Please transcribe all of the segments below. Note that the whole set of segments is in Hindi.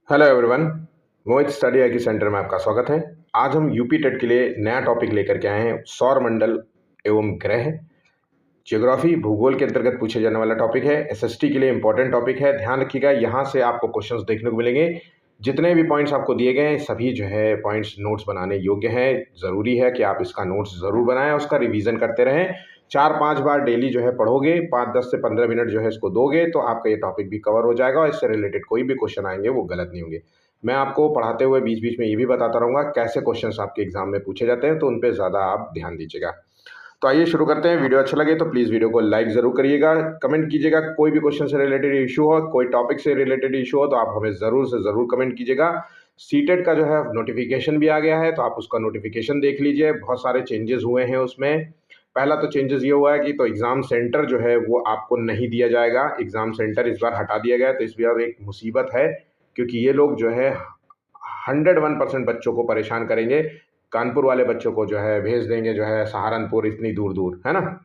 Hello everyone. Mohit study I centre में आपका स्वागत है। आज हम यूपी टेट के लिए नया टॉपिक लेकर के आए हैं, सौर मंडल एवं ग्रह। ज्योग्राफी भूगोल के अंतर्गत पूछे जाने वाला टॉपिक है। एसएसटी के लिए इंपॉर्टेंट टॉपिक है। ध्यान रखिएगा, यहाँ से आपको क्वेश्चंस देखने को मिलेंगे। जितने भी पॉइंट्स आपको दिए गए हैं सभी जो है पॉइंट्स नोट्स बनाने योग्य हैं। ज़रूरी है कि आप इसका नोट्स ज़रूर बनाएं, उसका रिवीजन करते रहें। 4-5 बार डेली जो है पढ़ोगे, 5-10 से 15 मिनट जो है इसको दोगे तो आपका ये टॉपिक भी कवर हो जाएगा और इससे रिलेटेड कोई भी क्वेश्चन आएंगे वो गलत नहीं होंगे। मैं आपको पढ़ाते हुए बीच बीच में ये भी बताता रहूँगा कैसे क्वेश्चंस आपके एग्जाम में पूछे जाते हैं, तो उन पर ज़्यादा आप ध्यान दीजिएगा। तो आइए शुरू करते हैं। वीडियो अच्छा लगे तो प्लीज़ वीडियो को लाइक ज़रूर करिएगा, कमेंट कीजिएगा। कोई भी क्वेश्चन से रिलेटेड इशू हो, कोई टॉपिक से रिलेटेड इशू हो तो आप हमें ज़रूर से ज़रूर कमेंट कीजिएगा। सीटेट का जो है नोटिफिकेशन भी आ गया है, तो आप उसका नोटिफिकेशन देख लीजिए। बहुत सारे चेंजेस हुए हैं उसमें। पहला तो चेंजेस ये हुआ है कि तो एग्ज़ाम सेंटर जो है वो आपको नहीं दिया जाएगा। एग्ज़ाम सेंटर इस बार हटा दिया गया है, तो इस बार एक मुसीबत है, क्योंकि ये लोग जो है 101% बच्चों को परेशान करेंगे। कानपुर वाले बच्चों को जो है भेज देंगे जो है सहारनपुर, इतनी दूर दूर, है ना।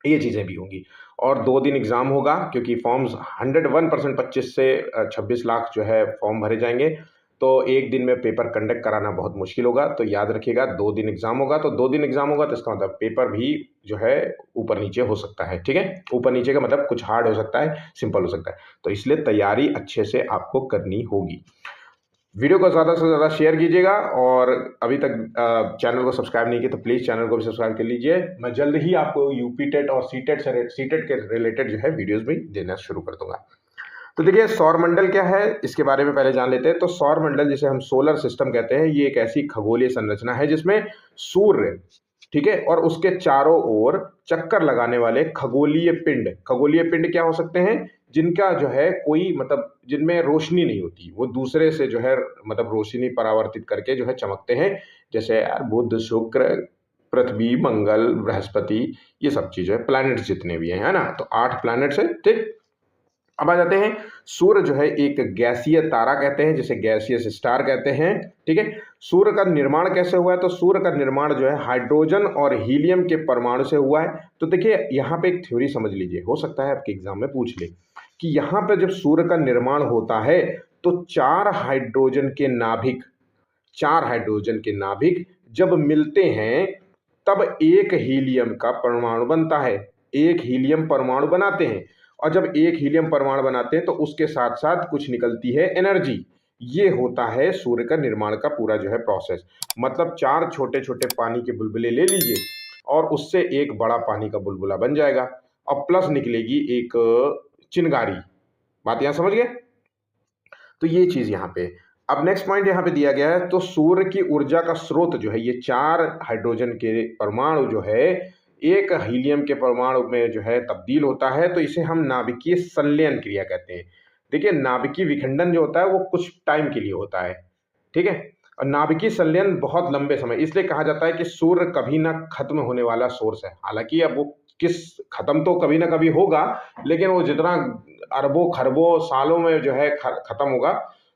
ये चीज़ें भी होंगी। और 2 दिन एग्ज़ाम होगा, क्योंकि फॉर्म्स 101% 25 से 26 लाख जो है फॉर्म भरे जाएंगे। तो एक दिन में पेपर कंडक्ट कराना बहुत मुश्किल होगा। तो याद रखिएगा 2 दिन एग्ज़ाम होगा, तो 2 दिन एग्ज़ाम होगा तो इसका मतलब पेपर भी जो है ऊपर नीचे हो सकता है। ठीक है, ऊपर नीचे का मतलब कुछ हार्ड हो सकता है, सिंपल हो सकता है। तो इसलिए तैयारी अच्छे से आपको करनी होगी। वीडियो को ज़्यादा से ज़्यादा शेयर कीजिएगा, और अभी तक चैनल को सब्सक्राइब नहीं किया तो प्लीज़ चैनल को भी सब्सक्राइब कर लीजिए। मैं जल्द ही आपको यूपी टेट और सीटेट के रिलेटेड जो है वीडियोस भी देना शुरू कर दूंगा। तो देखिए, सौर मंडल क्या है इसके बारे में पहले जान लेते हैं। तो सौर मंडल, जिसे हम सोलर सिस्टम कहते हैं, ये एक ऐसी खगोलीय संरचना है जिसमें सूर्य, ठीक है, और उसके चारों ओर चक्कर लगाने वाले खगोलीय पिंड क्या हो सकते हैं, जिनका जो है कोई मतलब जिनमें रोशनी नहीं होती, वो दूसरे से जो है मतलब रोशनी परावर्तित करके जो है चमकते हैं। जैसे बुध, शुक्र, पृथ्वी, मंगल, बृहस्पति, ये सब चीजें, प्लैनेट्स जितने भी हैं, है ना। तो 8 प्लैनेट्स है, ठीक। अब आ जाते हैं, सूर्य जो है एक गैसीय तारा कहते हैं, जिसे गैसियस स्टार कहते हैं, ठीक है। सूर्य का निर्माण कैसे हुआ है, तो सूर्य का निर्माण जो है हाइड्रोजन और हीलियम के परमाणु से हुआ है। तो देखिए यहाँ पे एक थ्योरी समझ लीजिए, हो सकता है आपके एग्जाम में पूछ ले कि यहाँ पे जब सूर्य का निर्माण होता है तो 4 हाइड्रोजन के नाभिक जब मिलते हैं तब एक हीलियम का परमाणु बनता है। एक हीलियम परमाणु बनाते हैं, और जब एक हीलियम परमाणु बनाते हैं तो उसके साथ साथ कुछ निकलती है एनर्जी। ये होता है सूर्य का निर्माण का पूरा जो है प्रोसेस। मतलब 4 छोटे छोटे पानी के बुलबुले ले लीजिए और उससे एक बड़ा पानी का बुलबुला बन जाएगा, और प्लस निकलेगी एक चिंगारी। बात यहां समझ गए। तो ये चीज यहाँ पे। अब नेक्स्ट पॉइंट यहाँ पे दिया गया है, तो सूर्य की ऊर्जा का स्रोत जो है ये 4 हाइड्रोजन के परमाणु जो है एक हीलियम के परमाणु में जो है तब्दील होता है, तो इसे हम नाभिकीय संलयन क्रिया कहते हैं। देखिए, नाभिकीय विखंडन जो होता है वो कुछ टाइम के लिए होता है, ठीक है। और नाभिकीय संलयन बहुत लंबे समय, इसलिए कहा जाता है कि सूर्य कभी ना खत्म होने वाला सोर्स है। हालांकि अब वो किस खत्म तो कभी ना कभी होगा, लेकिन वो जितना अरबों खरबों सालों में जो है खत्म होगा,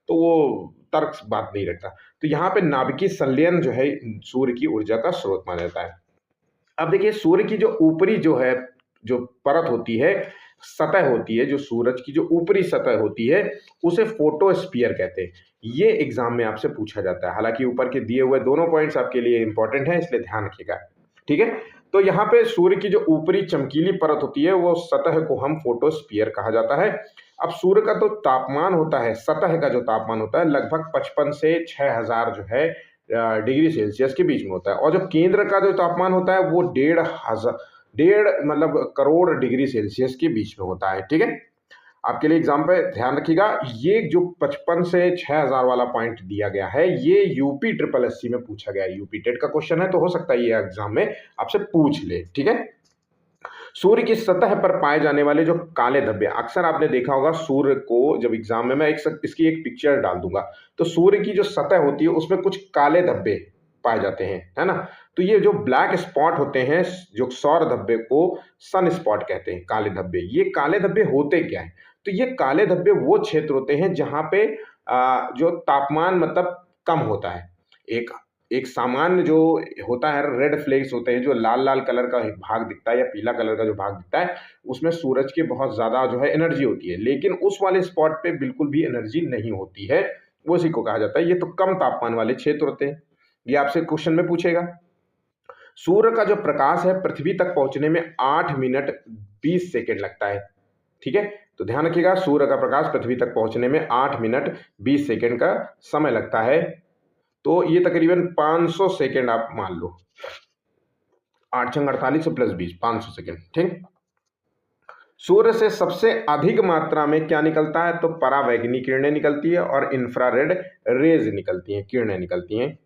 तो वो तर्क बात नहीं रखता। तो यहाँ पे नाभिकीय संलयन जो है सूर्य की ऊर्जा का स्रोत माना जाता है। अब देखिए, सूर्य की जो ऊपरी जो है जो परत होती है, सतह होती है, जो सूरज की जो ऊपरी सतह होती है, उसे फोटोस्फीयर कहते हैं। ये एग्जाम में आपसे पूछा जाता है। हालांकि ऊपर के दिए हुए दोनों पॉइंट्स आपके लिए इंपॉर्टेंट हैं, इसलिए ध्यान रखिएगा, ठीक है। तो यहाँ पे सूर्य की जो ऊपरी चमकीली परत होती है वो सतह को हम फोटोस्फीयर कहा जाता है। अब सूर्य का तो तापमान होता है, सतह का जो तापमान होता है लगभग 55 से 6000 जो है डिग्री सेल्सियस के बीच में होता है, और जो केंद्र का जो तापमान होता है वो 1.5 मतलब करोड़ डिग्री सेल्सियस के बीच में होता है, ठीक है। आपके लिए एग्जाम पे ध्यान रखिएगा, ये जो 55 से 6000 वाला पॉइंट दिया गया है ये यूपी ट्रिपल एससी में पूछा गया है। यूपी टेट का क्वेश्चन है, तो हो सकता है ये एग्जाम में आपसे पूछ ले, ठीक है। सूर्य की सतह पर पाए जाने वाले जो काले धब्बे, अक्सर आपने देखा होगा सूर्य को जब एग्जाम में, मैं इसकी एक पिक्चर डाल दूंगा, तो सूर्य की जो सतह होती है उसमें कुछ काले धब्बे पाए जाते हैं, है ना। तो ये जो ब्लैक स्पॉट होते हैं, जो सौर धब्बे को सन स्पॉट कहते हैं, काले धब्बे। ये काले धब्बे होते क्या है, तो ये काले धब्बे वो क्षेत्र होते हैं जहां पे जो तापमान मतलब कम होता है। एक एक सामान्य जो होता है, रेड फ्लैग्स होते हैं, जो लाल लाल कलर का भाग दिखता है या पीला कलर का जो भाग दिखता है, उसमें सूरज की बहुत ज्यादा जो है एनर्जी होती है, लेकिन उस वाले स्पॉट पे बिल्कुल भी एनर्जी नहीं होती है। उसी को कहा जाता है। ये तो कम तापमान वाले क्षेत्र होते हैं। ये आपसे क्वेश्चन में पूछेगा। सूर्य का जो प्रकाश है पृथ्वी तक पहुंचने में 8 मिनट 20 सेकेंड लगता है। ठीक है, तो ध्यान रखिएगा, सूर्य का प्रकाश पृथ्वी तक पहुंचने में 8 मिनट 20 सेकेंड का समय लगता है। तो ये तकरीबन 500 सेकेंड आप मान लो, 8 छंग 48 प्लस 20, 500 सेकेंड। ठीक, सूर्य से सबसे अधिक मात्रा में क्या निकलता है? तो परावैंगनी किरणें निकलती है और इंफ्रारेड रेज निकलती हैं, किरणें निकलती हैं।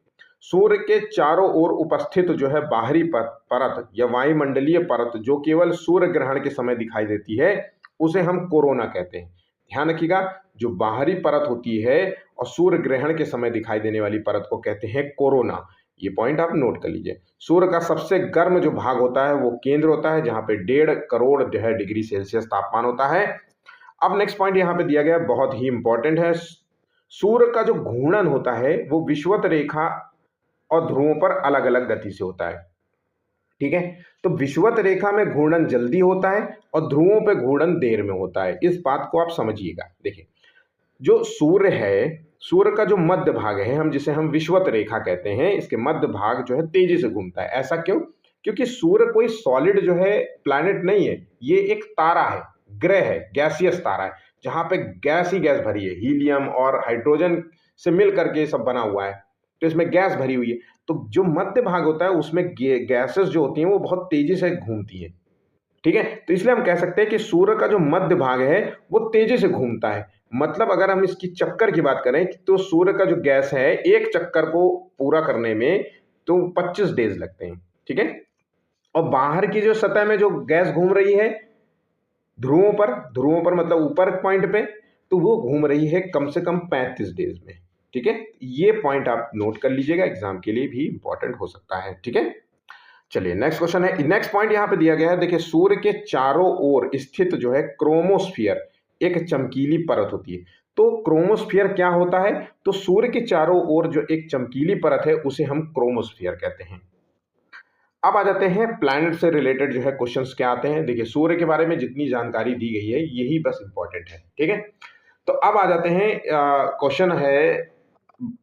सूर्य के चारों ओर उपस्थित जो है बाहरी परत या वायुमंडलीय परत जो केवल सूर्य ग्रहण के समय दिखाई देती है उसे हम कोरोना कहते हैं। ध्यान रखिएगा, जो बाहरी परत होती है और सूर्य ग्रहण के समय दिखाई देने वाली परत को कहते हैं कोरोना। ये पॉइंट आप नोट कर लीजिए। सूर्य का सबसे गर्म जो भाग होता है वो केंद्र होता है, जहां पे 1.5 करोड़ जो है डिग्री सेल्सियस तापमान होता है। अब नेक्स्ट पॉइंट यहां पे दिया गया है, बहुत ही इंपॉर्टेंट है। सूर्य का जो घूर्णन होता है वो विषुवत रेखा और ध्रुवों पर अलग अलग गति से होता है। ठीक है, तो विषुवत रेखा में घूर्णन जल्दी होता है और ध्रुवों पे घूर्णन देर में होता है। इस बात को आप समझिएगा। देखिए, जो सूर्य है, सूर्य का जो मध्य भाग है, हम जिसे हम विषुवत रेखा कहते हैं, इसके मध्य भाग जो है तेजी से घूमता है। ऐसा क्यों? क्योंकि सूर्य कोई सॉलिड जो है प्लैनेट नहीं है, ये एक तारा है, ग्रह है, गैसियस तारा है, जहां पे गैस ही गैस भरी है, हीलियम और हाइड्रोजन से मिल करके सब बना हुआ है, तो इसमें गैस भरी हुई है। तो जो मध्य भाग होता है उसमें गैसेस जो होती हैं वो बहुत तेजी से घूमती हैं। ठीक है, तो इसलिए हम कह सकते हैं कि सूर्य का जो मध्य भाग है वो तेजी से घूमता है। मतलब अगर हम इसकी चक्कर की बात करें तो सूर्य का जो गैस है एक चक्कर को पूरा करने में तो 25 डेज लगते हैं। ठीक है, और बाहर की जो सतह में जो गैस घूम रही है ध्रुवों पर मतलब ऊपर पॉइंट पे, तो वो घूम रही है कम से कम 35 डेज में। ठीक है, ये पॉइंट आप नोट कर लीजिएगा, एग्जाम के लिए भी इंपॉर्टेंट हो सकता है। ठीक है, चलिए नेक्स्ट क्वेश्चन है। नेक्स्ट पॉइंट यहां पे दिया गया है, देखिए, सूर्य के चारों ओर स्थित जो है क्रोमोस्फियर एक चमकीली परत होती है। तो क्रोमोस्फियर क्या होता है? तो सूर्य के चारों ओर जो एक चमकीली परत है उसे हम क्रोमोस्फियर कहते हैं। अब आ जाते हैं प्लैनेट से रिलेटेड जो है क्वेश्चंस क्या आते हैं। देखिए, सूर्य के बारे में जितनी जानकारी दी गई है यही बस इंपॉर्टेंट है। ठीक है, तो अब आ जाते हैं, क्वेश्चन है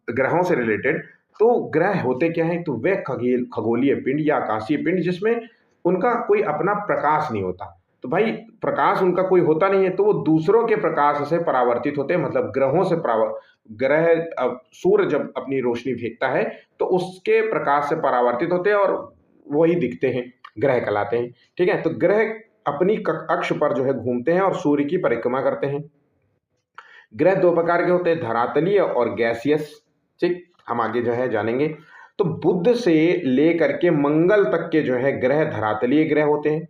ग्रहों से रिलेटेड। तो ग्रह होते क्या हैं? तो वे खगोलीय पिंड या आकाशीय पिंड जिसमें उनका कोई अपना प्रकाश नहीं होता। तो भाई, प्रकाश उनका कोई होता नहीं है तो वो दूसरों के प्रकाश से परावर्तित होते हैं, मतलब ग्रहों से सूर्य जब अपनी रोशनी फेंकता है तो उसके प्रकाश से परावर्तित होते हैं और वही दिखते हैं, ग्रह कहलाते हैं। ठीक है, तो ग्रह अपनी अक्ष पर जो है घूमते हैं और सूर्य की परिक्रमा करते हैं। ग्रह दो प्रकार के होते हैं, धरातलीय और गैसियस। ठीक, हम आगे जो है जानेंगे। तो बुध से लेकर के मंगल तक के जो है ग्रह धरातलीय ग्रह होते हैं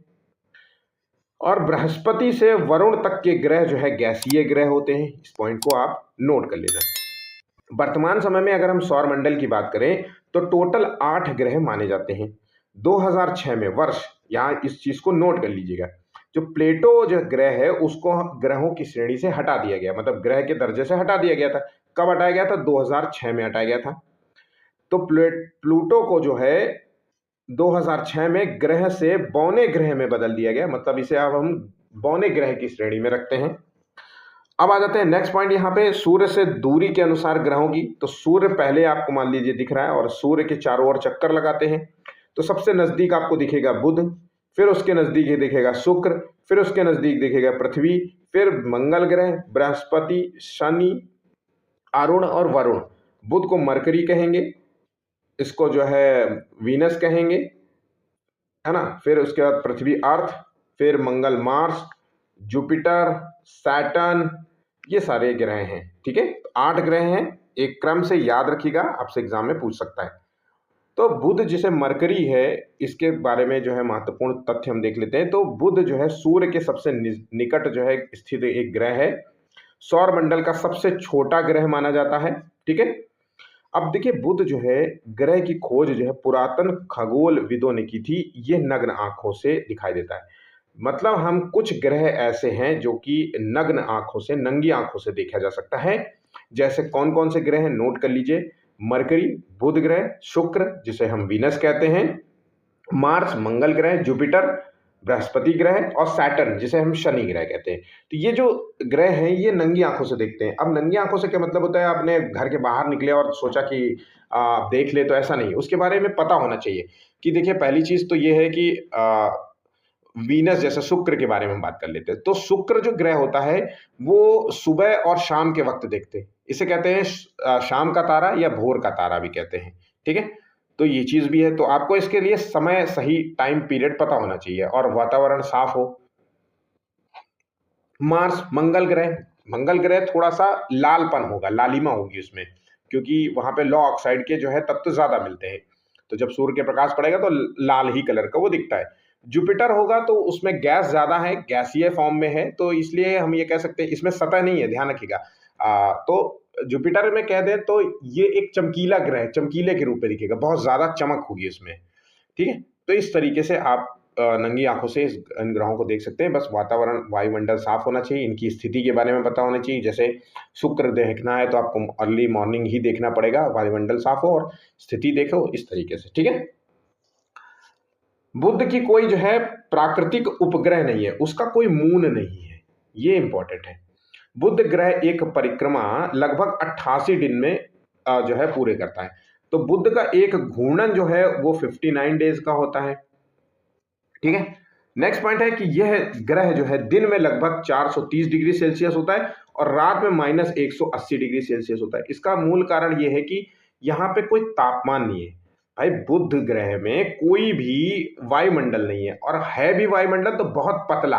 और बृहस्पति से वरुण तक के ग्रह जो है गैसीय ग्रह होते हैं। इस पॉइंट को आप नोट कर लेना। वर्तमान समय में अगर हम सौर मंडल की बात करें तो टोटल 8 ग्रह माने जाते हैं। 2006 में वर्ष, यहाँ इस चीज को नोट कर लीजिएगा, जो प्लेटो जो ग्रह है उसको ग्रहों की श्रेणी से हटा दिया गया, मतलब ग्रह के दर्जे से हटा दिया गया था। कब हटाया गया था? 2006 में हटाया गया था। तो प्लूटो को जो है 2006 में ग्रह से बौने ग्रह में बदल दिया गया, मतलब इसे अब हम बौने ग्रह की श्रेणी में रखते हैं। अब आ जाते हैं नेक्स्ट पॉइंट यहाँ पे, सूर्य से दूरी के अनुसार ग्रहों की। तो सूर्य पहले आपको मान लीजिए दिख रहा है और सूर्य के चारों ओर चक्कर लगाते हैं। तो सबसे नजदीक आपको दिखेगा बुध, फिर उसके नजदीक दिखेगा शुक्र, फिर उसके नजदीक दिखेगा पृथ्वी, फिर मंगल ग्रह, बृहस्पति, शनि, अरुण और वरुण। बुध को मरकरी कहेंगे, इसको जो है वीनस कहेंगे, है ना। फिर उसके बाद पृथ्वी अर्थ, फिर मंगल मार्स, जुपिटर, सैटर्न, ये सारे ग्रह हैं। ठीक है, 8 ग्रह हैं, एक क्रम से याद रखिएगा, आपसे एग्जाम में पूछ सकता है। तो बुध जिसे मरकरी है, इसके बारे में जो है महत्वपूर्ण तथ्य हम देख लेते हैं। तो बुध जो है सूर्य के सबसे निकट जो है स्थित एक ग्रह है, सौर मंडल का सबसे छोटा ग्रह माना जाता है। ठीक है, अब देखिए, बुध जो है ग्रह की खोज जो है पुरातन खगोल विदों ने की थी, ये नग्न आंखों से दिखाई देता है। मतलब हम कुछ ग्रह ऐसे हैं जो कि नग्न आंखों से, नंगी आंखों से देखा जा सकता है। जैसे कौन कौन से ग्रह हैं नोट कर लीजिए, मरकरी बुध ग्रह, शुक्र जिसे हम वीनस कहते हैं, मार्स मंगल ग्रह, जुपिटर बृहस्पति ग्रह और सैटर्न जिसे हम शनि ग्रह कहते हैं। तो ये जो ग्रह हैं ये नंगी आंखों से देखते हैं। अब नंगी आंखों से क्या मतलब होता है, आपने घर के बाहर निकले और सोचा कि देख ले, तो ऐसा नहीं, उसके बारे में पता होना चाहिए। कि देखिए पहली चीज तो ये है कि वीनस जैसे शुक्र के बारे में बात कर लेते हैं। तो शुक्र जो ग्रह होता है वो सुबह और शाम के वक्त देखते हैं, इसे कहते हैं शाम का तारा या भोर का तारा भी कहते हैं। ठीक है, तो ये चीज भी है। तो आपको इसके लिए समय, सही टाइम पीरियड पता होना चाहिए और वातावरण साफ हो। मार्स, मंगल ग्रह, मंगल ग्रह थोड़ा सा लालपन होगा, लालिमा होगी उसमें, क्योंकि वहां पे लौ ऑक्साइड के जो है तत्व ज्यादा मिलते हैं। तो जब सूर्य के प्रकाश पड़ेगा तो लाल ही कलर का वो दिखता है। जुपिटर होगा तो उसमें गैस ज्यादा है, गैसीय फॉर्म में है, तो इसलिए हम ये कह सकते हैं, इसमें सतह नहीं है, ध्यान रखिएगा। तो जुपिटर में कह दें तो ये एक चमकीला ग्रह, चमकीले के रूप में दिखेगा, बहुत ज्यादा चमक होगी इसमें। ठीक है, तो इस तरीके से आप नंगी आंखों से इन ग्रहों को देख सकते हैं। बस वातावरण, वायुमंडल साफ होना चाहिए, इनकी स्थिति के बारे में पता होना चाहिए। जैसे शुक्र देखना है तो आपको अर्ली मॉर्निंग ही देखना पड़ेगा, वायुमंडल साफ हो और स्थिति देखो, इस तरीके से। ठीक है, बुध की कोई जो है प्राकृतिक उपग्रह नहीं है, उसका कोई मून नहीं है, ये इंपॉर्टेंट है। बुध ग्रह एक परिक्रमा लगभग 88 दिन में जो है पूरे करता है। तो बुध का एक घूर्णन जो है वो 59 डेज का होता है। ठीक है, नेक्स्ट पॉइंट है कि यह ग्रह जो है दिन में लगभग 430 डिग्री सेल्सियस होता है और रात में -180 डिग्री सेल्सियस होता है। इसका मूल कारण यह है कि यहाँ पे कोई तापमान नहीं है। भाई बुध ग्रह में कोई भी वायुमंडल नहीं है, और है भी वायुमंडल तो बहुत पतला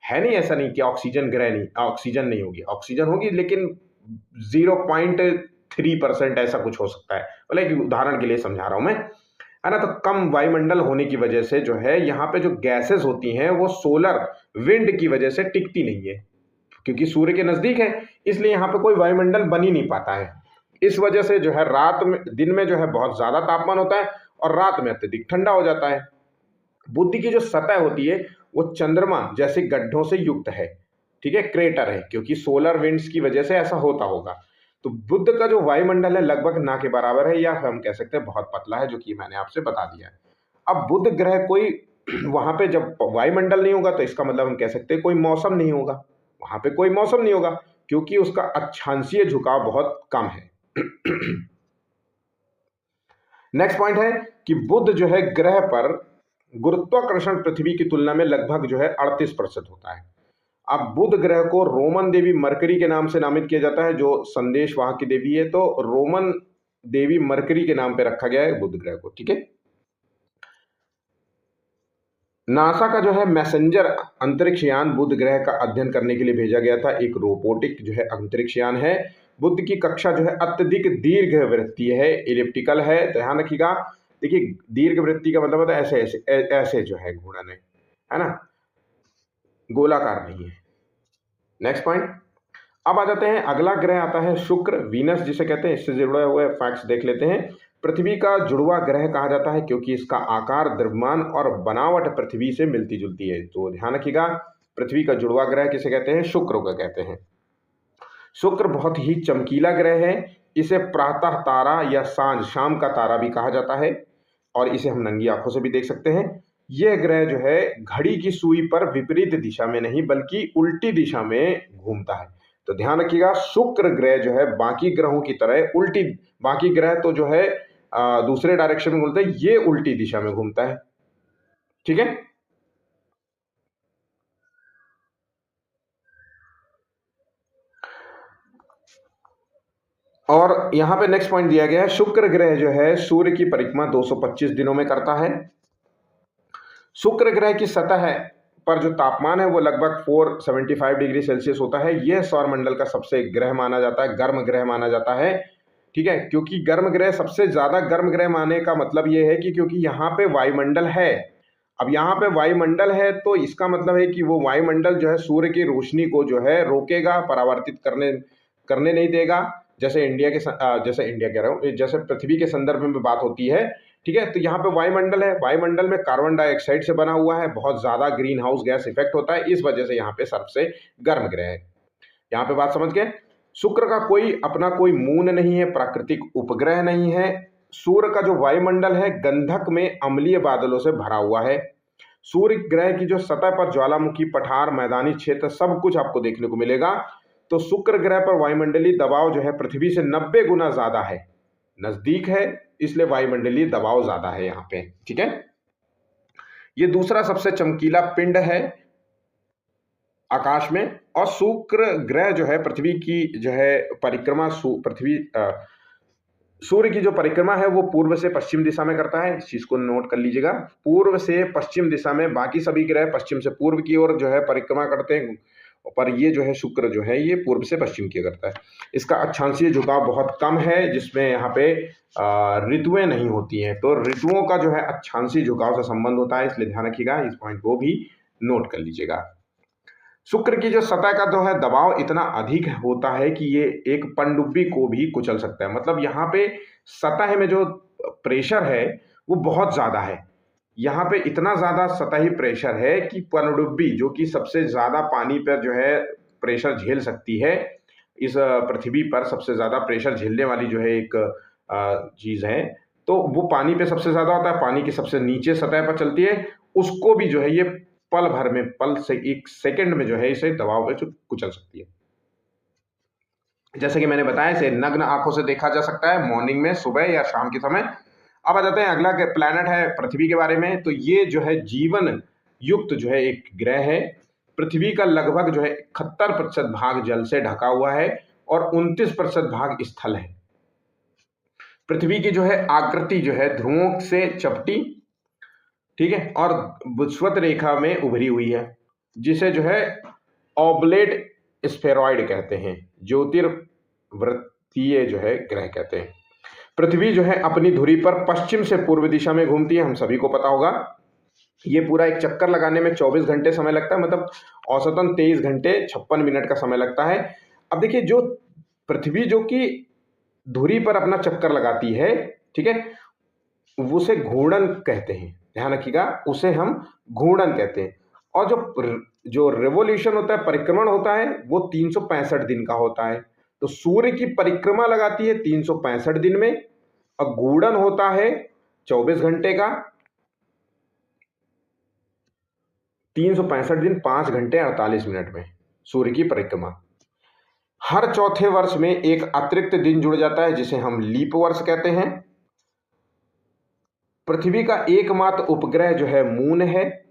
है, नहीं ऐसा नहीं कि ऑक्सीजन ग्रह नहीं, ऑक्सीजन नहीं होगी, ऑक्सीजन होगी लेकिन 0.3% ऐसा कुछ हो सकता है। मतलब एक उदाहरण के लिए समझा रहा हूं मैं, है ना। तो कम वायुमंडल होने की वजह से जो है यहाँ पे जो गैसेस होती हैं वो सोलर विंड की वजह से टिकती नहीं है, क्योंकि सूर्य के नजदीक है, इसलिए यहाँ पे कोई वायुमंडल बन ही नहीं पाता है। इस वजह से जो है रात में, दिन में जो है बहुत ज्यादा तापमान होता है और रात में अत्यधिक ठंडा हो जाता है। बुध की जो सतह होती है वो चंद्रमा जैसे गड्ढों से युक्त है। ठीक है, क्रेटर है, क्योंकि सोलर विंड्स की वजह से ऐसा होता होगा। तो बुध का जो वायुमंडल है लगभग ना के बराबर है, या हम कह सकते हैं बहुत पतला है, जो कि मैंने आपसे बता दिया है। अब बुध ग्रह कोई वहां पे जब वायुमंडल नहीं होगा तो इसका मतलब हम कह सकते हैं कोई मौसम नहीं होगा, वहां पे कोई मौसम नहीं होगा, क्योंकि उसका अक्षांशीय झुकाव बहुत कम है। नेक्स्ट पॉइंट है कि बुध जो है ग्रह पर गुरुत्वाकर्षण पृथ्वी की तुलना में लगभग जो है 38% होता है। अब बुध ग्रह को रोमन देवी मरकरी के नाम से नामित किया जाता है, जो संदेश वाहक की देवी है, तो रोमन देवी मरकरी के नाम पे रखा गया है बुध ग्रह को। ठीक है, नासा का जो है मैसेंजर अंतरिक्ष यान बुध ग्रह का अध्ययन करने के लिए भेजा गया था, एक रोबोटिक जो है अंतरिक्ष यान है। बुध की कक्षा जो है अत्यधिक दीर्घवृत्तीय है, इलिप्टिकल है, ध्यान रखिएगा। देखिए दीर्घवृत्तीय का मतलब होता है ऐसे ऐसे ऐसे जो है घूर्णन है ना, गोलाकार नहीं है। नेक्स्ट पॉइंट, अब आ जाते हैं, अगला ग्रह आता है शुक्र, वीनस जिसे कहते हैं। इससे जुड़े हुए फैक्ट्स देख लेते हैं। पृथ्वी का जुड़वा ग्रह कहा जाता है क्योंकि इसका आकार, द्रव्यमान और बनावट पृथ्वी से मिलती जुलती है। तो ध्यान रखिएगा, पृथ्वी का जुड़वा ग्रह किसे कहते हैं? शुक्र को कहते हैं। शुक्र बहुत ही चमकीला ग्रह है, इसे प्रातः तारा या सांझ, शाम का तारा भी कहा जाता है, और इसे हम नंगी आंखों से भी देख सकते हैं। यह ग्रह जो है घड़ी की सुई पर विपरीत दिशा में नहीं बल्कि उल्टी दिशा में घूमता है। तो ध्यान रखिएगा, शुक्र ग्रह जो है बाकी ग्रहों की तरह उल्टी, बाकी ग्रह तो जो है दूसरे डायरेक्शन में घूमते हैं, ये उल्टी दिशा में घूमता है। ठीक है, और यहां पे नेक्स्ट पॉइंट दिया गया है, शुक्र ग्रह जो है सूर्य की परिक्रमा 225 दिनों में करता है। शुक्र ग्रह की सतह पर जो तापमान है वो लगभग 475 डिग्री सेल्सियस होता है। यह सौरमंडल का सबसे ग्रह माना जाता है, गर्म ग्रह माना जाता है। ठीक है, क्योंकि गर्म ग्रह, सबसे ज्यादा गर्म ग्रह मानने का मतलब यह है कि क्योंकि यहाँ पे वायुमंडल है। अब यहाँ पे वायुमंडल है तो इसका मतलब है कि वो वायुमंडल जो है सूर्य की रोशनी को जो है रोकेगा, परावर्तित करने करने नहीं देगा। जैसे इंडिया के जैसे इंडिया कह रहा हूँ, जैसे पृथ्वी के संदर्भ में बात होती है। ठीक है, तो यहाँ पे वायुमंडल है, वायुमंडल में कार्बन डाइऑक्साइड से बना हुआ है, बहुत ज्यादा ग्रीन हाउस गैस इफेक्ट होता है, इस वजह से यहाँ पे सबसे गर्म ग्रह है। यहाँ पे बात समझ गए। शुक्र का कोई अपना कोई मून नहीं है, प्राकृतिक उपग्रह नहीं है। सूर्य का जो वायुमंडल है गंधक में अम्लीय बादलों से भरा हुआ है। सूर्य ग्रह की जो सतह पर ज्वालामुखी, पठार, मैदानी क्षेत्र सब कुछ आपको देखने को मिलेगा। तो शुक्र ग्रह पर वायुमंडलीय दबाव जो है पृथ्वी से 90 गुना ज्यादा है, नजदीक है, इसलिए वायुमंडलीय दबाव ज्यादा है यहाँ पे। ठीक है, ये दूसरा सबसे चमकीला पिंड है आकाश में। और शुक्र ग्रह जो है पृथ्वी की जो है परिक्रमा, सूर्य की जो परिक्रमा है वो पूर्व से पश्चिम दिशा में करता है, इस चीज को नोट कर लीजिएगा। पूर्व से पश्चिम दिशा में, बाकी सभी ग्रह पश्चिम से पूर्व की ओर जो है परिक्रमा करते हैं, पर ये जो है शुक्र जो है ये पूर्व से पश्चिम की करता है। इसका अक्षांशीय झुकाव बहुत कम है, जिसमें यहाँ पे ऋतुएं नहीं होती हैं, तो ऋतुओं का जो है अक्षांशीय झुकाव से संबंध होता है, इसलिए ध्यान रखिएगा, इस पॉइंट को भी नोट कर लीजिएगा। शुक्र की जो सतह का जो है दबाव इतना अधिक होता है कि ये एक पनडुब्बी को भी कुचल सकता है। मतलब यहाँ पे सतह में जो प्रेशर है वो बहुत ज्यादा है, यहाँ पे इतना ज्यादा सतही प्रेशर है कि पनडुब्बी, जो कि सबसे ज्यादा पानी पर जो है प्रेशर झेल सकती है, इस पृथ्वी पर सबसे ज्यादा प्रेशर झेलने वाली जो है एक चीज है, तो वो पानी पे सबसे ज्यादा होता है, पानी की सबसे नीचे सतह पर चलती है, उसको भी जो है ये पल भर में, पल से एक सेकंड में जो है इसे दबाव पे कुचल सकती है। जैसे कि मैंने बताया, इसे नग्न आंखों से देखा जा सकता है मॉर्निंग में, सुबह या शाम के समय। अब आ जाते हैं अगला प्लैनेट है पृथ्वी के बारे में। तो ये जो है जीवन युक्त जो है एक ग्रह है। पृथ्वी का लगभग जो है 71% भाग जल से ढका हुआ है और 29% भाग स्थल है। पृथ्वी की जो है आकृति जो है ध्रुवों से चपटी, ठीक है, और विषुवत रेखा में उभरी हुई है, जिसे जो है ऑब्लेट स्फेरॉइड कहते हैं, ज्योतिर्वृत्तीय जो है ग्रह कहते हैं। पृथ्वी जो है अपनी धुरी पर पश्चिम से पूर्व दिशा में घूमती है, हम सभी को पता होगा। ये पूरा एक चक्कर लगाने में 24 घंटे समय लगता है, मतलब औसतन 23 घंटे 56 मिनट का समय लगता है। अब देखिए, जो पृथ्वी जो कि धुरी पर अपना चक्कर लगाती है, ठीक है, उसे घूर्णन कहते हैं, ध्यान रखिएगा, उसे हम घूर्णन कहते हैं। और जो रेवोल्यूशन होता है, परिक्रमण होता है, वो 365 दिन का होता है। तो सूर्य की परिक्रमा लगाती है 365 दिन में, और घूर्णन होता है 24 घंटे का। 365 दिन 5 घंटे 48 मिनट में सूर्य की परिक्रमा। हर चौथे वर्ष में एक अतिरिक्त दिन जुड़ जाता है, जिसे हम लीप वर्ष कहते हैं। पृथ्वी का एकमात्र उपग्रह जो है मून है।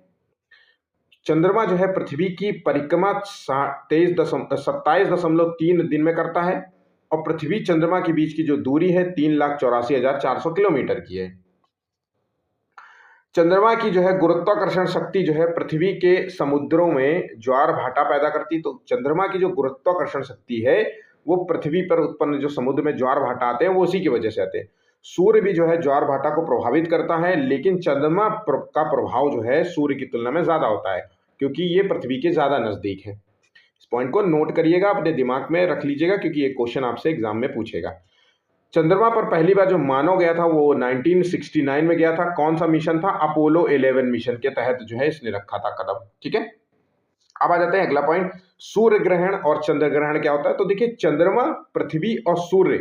चंद्रमा जो है पृथ्वी की परिक्रमा 27.3 दिन में करता है, और पृथ्वी चंद्रमा के बीच की जो दूरी है 3,84,400 किलोमीटर की है। चंद्रमा की जो है गुरुत्वाकर्षण शक्ति जो है पृथ्वी के समुद्रों में ज्वार भाटा पैदा करती। तो चंद्रमा की जो गुरुत्वाकर्षण शक्ति है वो पृथ्वी पर उत्पन्न जो समुद्र में ज्वार भाटा आते हैं वो उसी की वजह से आते हैं। सूर्य भी जो है ज्वार भाटा को प्रभावित करता है, लेकिन चंद्रमा का प्रभाव जो है सूर्य की तुलना में ज्यादा होता है, क्योंकि ये पृथ्वी के ज्यादा नजदीक है। इस पॉइंट को नोट करिएगा, अपने दिमाग में रख लीजिएगा, क्योंकि ये क्वेश्चन आपसे एग्जाम में पूछेगा। चंद्रमा पर पहली बार जो मानव गया था वो 1969 में गया था। कौन सा मिशन था? अपोलो 11 मिशन के तहत जो है इसने रखा था कदम। ठीक है, अब आ जाते हैं अगला पॉइंट, सूर्य ग्रहण और चंद्र ग्रहण क्या होता है। तो देखिए, चंद्रमा, पृथ्वी और सूर्य,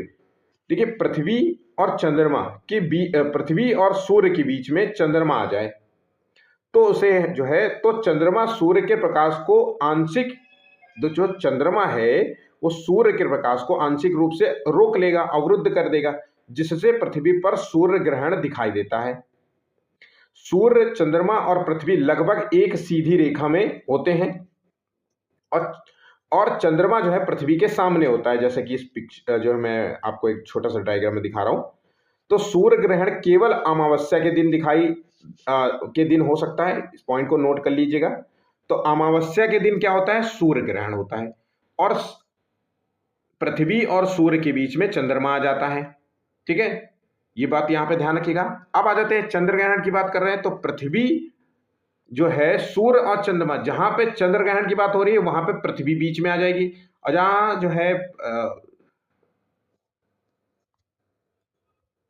देखिए पृथ्वी और चंद्रमा के पृथ्वी और सूर्य के बीच में चंद्रमा आ जाए तो उसे जो है, तो चंद्रमा सूर्य के प्रकाश को आंशिक, जो चंद्रमा है वो सूर्य के प्रकाश को आंशिक रूप से रोक लेगा, अवरुद्ध कर देगा, जिससे पृथ्वी पर सूर्य ग्रहण दिखाई देता है। सूर्य, चंद्रमा और पृथ्वी लगभग एक सीधी रेखा में होते हैं, और चंद्रमा जो है पृथ्वी के सामने होता है, जैसे कि इस पिक्चर जो मैं आपको एक छोटा सा डायग्राम में दिखा रहा हूं। तो सूर्य ग्रहण केवल अमावस्या के दिन हो सकता है, इस पॉइंट को नोट कर लीजिएगा। तो अमावस्या के दिन क्या होता है? सूर्य ग्रहण होता है, और पृथ्वी और सूर्य के बीच में चंद्रमा आ जाता है। ठीक है, ये बात यहां पे ध्यान रखिएगा। अब आ जाते हैं चंद्र ग्रहण की बात कर रहे हैं। तो पृथ्वी जो है, सूर्य और चंद्रमा, जहां पे चंद्र ग्रहण की बात हो रही है वहां पे पृथ्वी बीच में आ जाएगी, और जहां जो है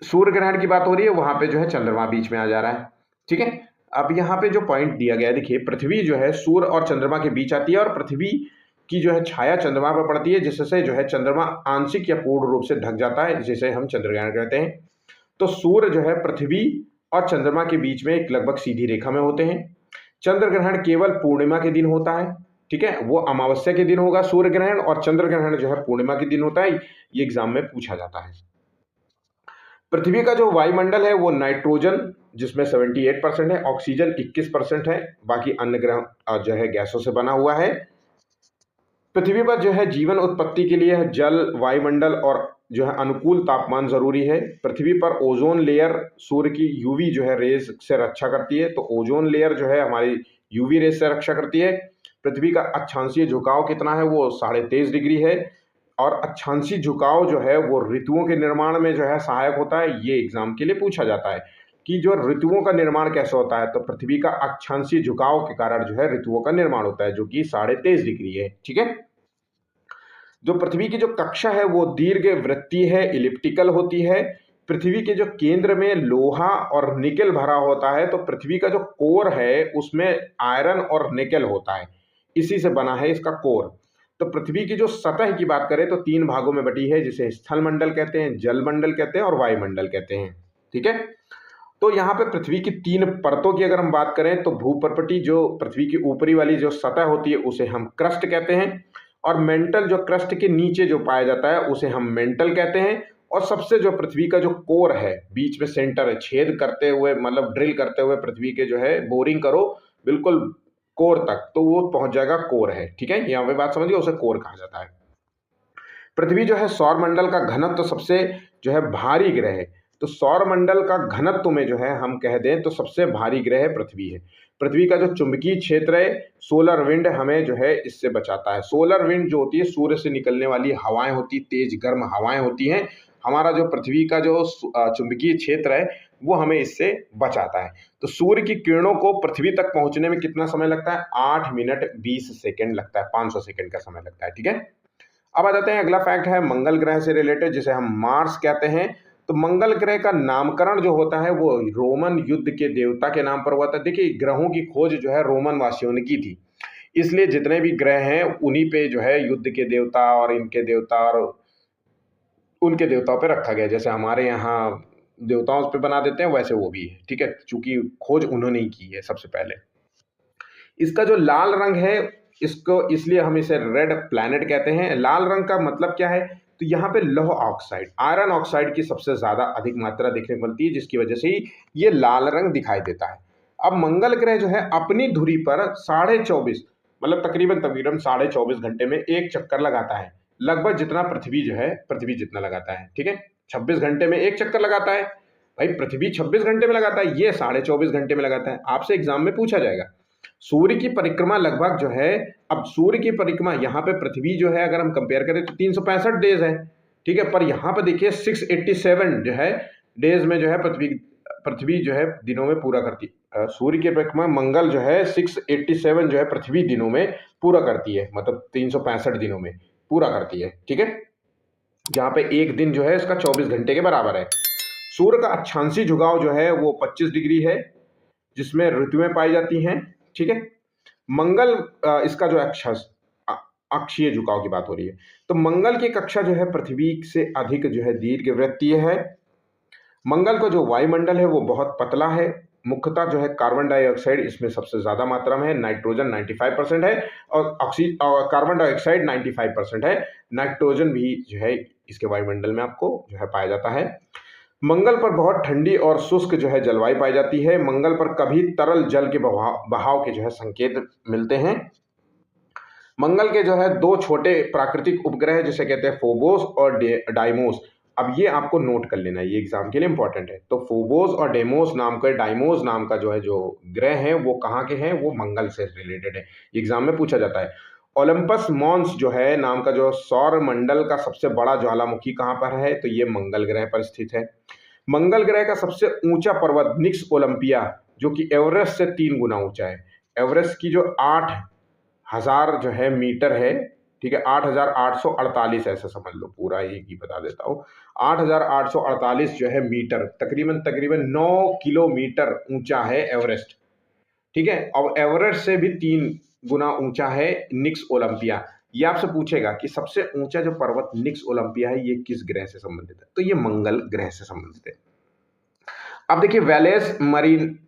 सूर्य ग्रहण की बात हो रही है वहां पे जो है चंद्रमा बीच में आ जा रहा है। ठीक है, अब यहाँ पे जो पॉइंट दिया गया है, देखिए पृथ्वी जो है सूर्य और चंद्रमा के बीच आती है, और पृथ्वी की जो है छाया चंद्रमा पर पड़ती है, जिससे जो है चंद्रमा आंशिक या पूर्ण रूप से ढक जाता है, जिसे हम चंद्र ग्रहण कहते हैं। तो सूर्य जो है पृथ्वी और चंद्रमा के बीच में एक लगभग सीधी रेखा में होते हैं। चंद्र ग्रहण केवल पूर्णिमा के दिन होता है, ठीक है, वो अमावस्या के दिन होगा सूर्य ग्रहण, और चंद्र ग्रहण जो है पूर्णिमा के दिन होता है। ये एग्जाम में पूछा जाता है। पृथ्वी का जो वायुमंडल है वो नाइट्रोजन जिसमें 78% है, ऑक्सीजन 21% है, बाकी अन्य ग्रह जो है गैसों से बना हुआ है। पृथ्वी पर जो है जीवन उत्पत्ति के लिए जल, वायुमंडल और जो है अनुकूल तापमान जरूरी है। पृथ्वी पर ओजोन लेयर सूर्य की यूवी जो है रेज से रक्षा करती है, तो ओजोन लेयर जो है हमारी यूवी रेज से रक्षा करती है। पृथ्वी का अक्षांशीय झुकाव कितना है, वो 23.5 डिग्री है, और अक्षांशीय झुकाव जो है वो ऋतुओं के निर्माण में जो है सहायक होता है। ये एग्जाम के लिए पूछा जाता है कि जो ऋतुओं का निर्माण कैसे होता है, तो पृथ्वी का अक्षांशीय झुकाव के कारण जो है ऋतुओं का निर्माण होता है, जो कि 23.5 डिग्री है, ठीक है। जो पृथ्वी की जो कक्षा है वो दीर्घ वृत्तीय है, इलिप्टिकल होती है। पृथ्वी के जो केंद्र में लोहा और निकेल भरा होता है, तो पृथ्वी का जो कोर है उसमें आयरन और निकेल होता है, इसी से बना है इसका कोर। तो पृथ्वी की जो सतह की बात करें तो 3 भागों में बटी है, जिसे स्थल मंडल कहते हैं, जल मंडल कहते हैं और वायुमंडल कहते हैं, ठीक है। तो यहाँ पे पृथ्वी की 3 परतों की अगर हम बात करें तो भूपर्पटी जो पृथ्वी की ऊपरी वाली जो सतह होती है उसे हम क्रस्ट कहते हैं, और मेंटल जो क्रस्ट के नीचे जो पाया जाता है उसे हम मेंटल कहते हैं, और सबसे जो पृथ्वी का जो कोर है बीच में सेंटर है, छेद करते हुए मतलब ड्रिल करते हुए पृथ्वी के जो है बोरिंग करो बिल्कुल कोर तक, तो वो पहुंच जाएगा कोर है, ठीक है। यहाँ पे बात समझिए, उसे कोर कहा जाता है। पृथ्वी जो है सौर मंडल का घनत्व सबसे जो है भारी ग्रह है, तो सौर मंडल का घनत्व में जो है हम कह दें तो सबसे भारी ग्रह पृथ्वी है। पृथ्वी का जो चुंबकीय क्षेत्र है, सोलर विंड हमें जो है इससे बचाता है। सोलर विंड जो होती है सूर्य से निकलने वाली हवाएं होती, तेज गर्म हवाएं होती हैं। हमारा जो पृथ्वी का जो चुंबकीय क्षेत्र है वो हमें इससे बचाता है। तो सूर्य की किरणों को पृथ्वी तक पहुंचने में कितना समय लगता है, 8 मिनट 20 सेकेंड लगता है, 500 सेकेंड का समय लगता है, ठीक है। अब आ जाते हैं, अगला फैक्ट है मंगल ग्रह से रिलेटेड, जिसे हम मार्स कहते हैं। तो मंगल ग्रह का नामकरण जो होता है वो रोमन युद्ध के देवता के नाम पर हुआ था। देखिए ग्रहों की खोज जो है रोमन वासियों ने की थी, इसलिए जितने भी ग्रह हैं उन्हीं पे जो है युद्ध के देवता और इनके देवता और उनके देवताओं पे रखा गया। जैसे हमारे यहाँ देवताओं पे बना देते हैं वैसे वो भी है, ठीक है, चूंकि खोज उन्होंने ही की है सबसे पहले। इसका जो लाल रंग है इसको इसलिए हम इसे रेड प्लैनेट कहते हैं। लाल रंग का मतलब क्या है, तो यहाँ पे लौह ऑक्साइड, आयरन ऑक्साइड की सबसे ज्यादा अधिक मात्रा देखने को मिलती है, जिसकी वजह से ही ये लाल रंग दिखाई देता है। अब मंगल ग्रह जो है अपनी धुरी पर 24.5 मतलब तकरीबन तकरीबन 24.5 घंटे में एक चक्कर लगाता है, लगभग जितना पृथ्वी जो है पृथ्वी जितना लगाता है, ठीक है। 26 घंटे में एक चक्कर लगाता है, भाई पृथ्वी 26 घंटे में लगाता है, ये 24.5 घंटे में लगाता है। आपसे एग्जाम में पूछा जाएगा सूर्य की परिक्रमा लगभग जो है, अब सूर्य की परिक्रमा यहाँ पे पृथ्वी जो है अगर हम कंपेयर करें तो 365 डेज है, ठीक है, पर यहाँ पे देखिए 687 जो है डेज में जो है पृथ्वी जो है दिनों में पूरा करती है। सूर्य की परिक्रमा मंगल जो है 687 जो है पृथ्वी दिनों में पूरा करती है, मतलब 365 दिनों में पूरा करती है, ठीक है, जहाँ पे एक दिन जो है इसका 24 घंटे के बराबर है। सूर्य का अक्षांशीय झुकाव जो है वो 25 डिग्री है, जिसमें ऋतुएं पाई जाती हैं, ठीक है। मंगल इसका जो अक्षीय झुकाव की बात हो रही है, तो मंगल की कक्षा जो है पृथ्वी से अधिक जो है दीर्घवृत्तीय है। मंगल का जो वायुमंडल है वो बहुत पतला है, मुख्यतः जो है कार्बन डाइऑक्साइड इसमें सबसे ज्यादा मात्रा में है, नाइट्रोजन 95% है, और कार्बन डाइऑक्साइड 95% है। नाइट्रोजन भी जो है इसके वायुमंडल में आपको जो है पाया जाता है। मंगल पर बहुत ठंडी और शुष्क जो है जलवायु पाई जाती है। मंगल पर कभी तरल जल के बहाव के जो है संकेत मिलते हैं। मंगल के जो है 2 छोटे प्राकृतिक उपग्रह जिसे कहते हैं फोबोस और डाइमोस। अब ये आपको नोट कर लेना है, ये एग्जाम के लिए इंपॉर्टेंट है। तो फोबोस और डेमोस नाम का, डाइमोस नाम का जो है जो ग्रह है वो कहाँ के हैं, वो मंगल से रिलेटेड है, एग्जाम में पूछा जाता है। ओलंपस मॉन्स जो है नाम का जो सौर मंडल का सबसे बड़ा ज्वालामुखी कहाँ पर है, तो ये मंगल ग्रह पर स्थित है। मंगल ग्रह का सबसे ऊंचा पर्वत निक्स ओलंपिया, जो कि एवरेस्ट से 3 गुना ऊंचा है। एवरेस्ट की जो 8,000 जो है मीटर है, ठीक है, 8,848 ऐसा समझ लो, पूरा एक ही बता देता हूँ, 8,848 जो है मीटर, तकरीबन तकरीबन 9 किलोमीटर ऊंचा है एवरेस्ट, ठीक है। और एवरेस्ट से भी 3 गुना ऊंचा है निक्स ओलंपिया। ये आपसे पूछेगा कि सबसे ऊंचा जो पर्वत निक्स ओलंपिया है ये किस ग्रह से संबंधित है, तो ये मंगल ग्रह से संबंधित है। अब देखिए वैलेस मरीन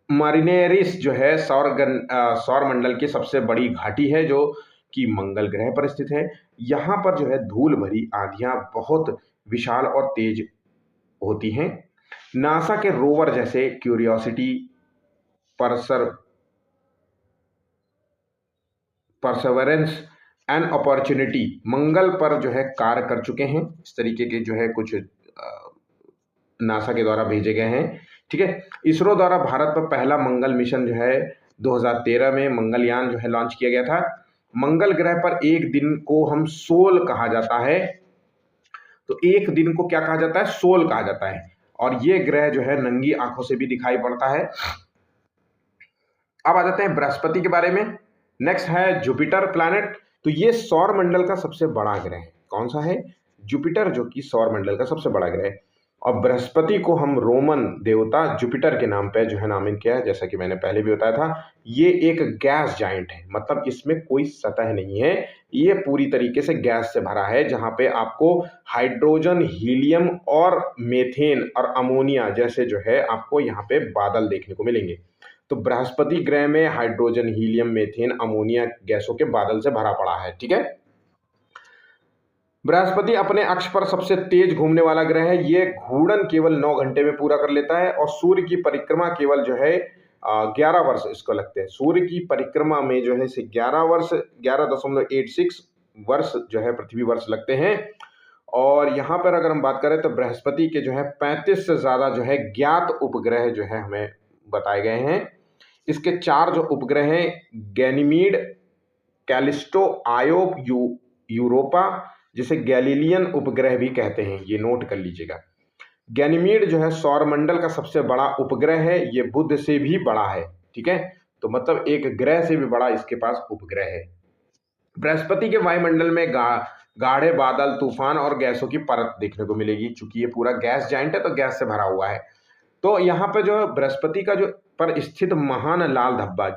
मारिनेरिस जो है सौर मंडल की सबसे बड़ी घाटी है जो कि मंगल ग्रह पर स्थित है। यहाँ पर जो है धूल भरी आंधियां बहुत विशाल और तेज होती हैं। नासा के रोवर जैसे क्यूरियोसिटी, परसेवरेंस एंड अपॉर्चुनिटी मंगल पर जो है कार्य कर चुके हैं। इस तरीके के जो है कुछ नासा के द्वारा भेजे गए हैं। ठीक है, इसरो द्वारा भारत पर पहला मंगल मिशन जो है 2013 में मंगलयान जो है लॉन्च किया गया था। मंगल ग्रह पर एक दिन को हम सोल कहा जाता है। तो एक दिन को क्या कहा जाता है? सोल कहा जाता है। और ये ग्रह जो है नंगी आंखों से भी दिखाई पड़ता है। अब आ जाते हैं बृहस्पति के बारे में। नेक्स्ट है जुपिटर प्लैनेट। तो ये सौर मंडल का सबसे बड़ा ग्रह है। कौन सा है? जुपिटर, जो कि सौर मंडल का सबसे बड़ा ग्रह है। और बृहस्पति को हम रोमन देवता जुपिटर के नाम पे जो है नामित किया है, जैसा कि मैंने पहले भी बताया था। ये एक गैस जाइंट है, मतलब इसमें कोई सतह नहीं है। ये पूरी तरीके से गैस से भरा है, जहां पे आपको हाइड्रोजन, हीलियम और मेथेन और अमोनिया जैसे जो है आपको यहाँ पे बादल देखने को मिलेंगे। तो बृहस्पति ग्रह में हाइड्रोजन, हीलियम, मेथेन, अमोनिया गैसों के बादल से भरा पड़ा है। ठीक है, बृहस्पति अपने अक्ष पर सबसे तेज घूमने वाला ग्रह है। ये घूर्णन केवल 9 घंटे में पूरा कर लेता है और सूर्य की परिक्रमा केवल जो है 11 वर्ष इसको लगते हैं। सूर्य की परिक्रमा में जो है इसे 11.86 वर्ष जो है पृथ्वी वर्ष लगते हैं। और यहाँ पर अगर हम बात करें तो बृहस्पति के जो है 35 से ज्यादा जो है ज्ञात उपग्रह जो है हमें बताए गए हैं। इसके 4 जो उपग्रह हैं, गैनीमीड, कैलिस्टो, आयो, यूरोपा, जिसे गैलीलियन उपग्रह भी कहते हैं, ये नोट कर लीजिएगा। गैनीमीड जो है सौरमंडल का सबसे बड़ा उपग्रह है। ये बुध से भी बड़ा है। ठीक है, तो मतलब एक ग्रह से भी बड़ा इसके पास उपग्रह है। बृहस्पति के वायुमंडल में गाढ़े बादल, तूफान और गैसों की परत देखने को मिलेगी। चूंकि ये पूरा गैस जाइंट है तो गैस से भरा हुआ है। तो यहाँ पे जो है बृहस्पति का जो पर स्थित महान लाल धब्बा,